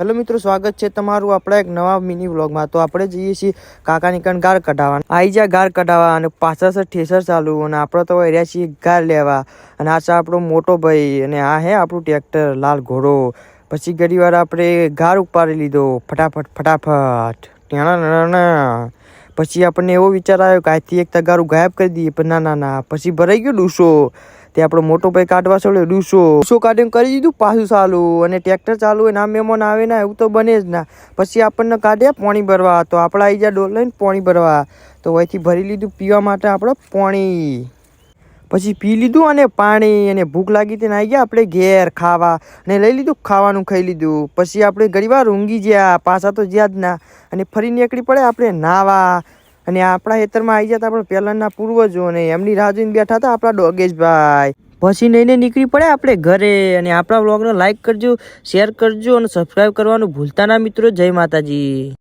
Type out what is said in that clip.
Hello મિત્રો, સ્વાગત છે તમારું આપણા એક નવા મિની વ્લોગમાં। તો આપણે જઈએ છીએ કાકાની કણ ગાર કઢાવવા। આવી જા ગાર કઢાવવા અને પાછળ છે ઠેસર ચાલુ અને આપણે તો રહ્યા છીએ ગાર લેવા। અને આ છે આપણો મોટો ભાઈ અને આ હે આપણું ટ્રેક્ટર લાલ ઘોડો। પછી ઘણી વાર આપણે ગાર ઉપાડી લીધો ફટાફટ। પછી આપણને એવો વિચાર આવ્યો કે આજથી એક તગારું ગાયબ કરી દઈએ, પણ ના પછી ભરાઈ ગયો ડૂસો। તે આપણો મોટો ભાઈ કાઢવા છોડ્યો ડૂસો કાઢીને કરી દીધું પાછું ચાલુ। અને ટ્રેક્ટર ચાલુ હોય ના મહેમાન આવે ના એવું તો બને જ ના। પછી આપણને કાઢ્યા પાણી ભરવા, તો આપણે આવી જા ડોલ લઈને પાણી ભરવા। તો અહીંથી ભરી લીધું પીવા માટે આપણે પાણી। પછી પી લીધું અને પાણી અને ભૂખ લાગી તેને આવી ગયા આપણે ઘેર ખાવા અને લઈ લીધું ખાવાનું ખાઈ લીધું। પછી આપણે ઘણી વાર ઊંઘી ગયા, પાછા તો જ્યાં જ ના। અને ફરી નીકળી પડે આપણે નાવા। અને આપણા ખેતરમાં આવી જતા આપણે પહેલાંના પૂર્વજો અને એમની રાહ જોઈને બેઠા હતા આપણા ડોગેશભાઈ। પછી નઈને નીકળી પડે આપણે ઘરે। અને આપણા વ્લોગને લાઈક કરજો, શેર કરજો અને સબસ્ક્રાઈબ કરવાનું ભૂલતા ના મિત્રો। જય માતાજી।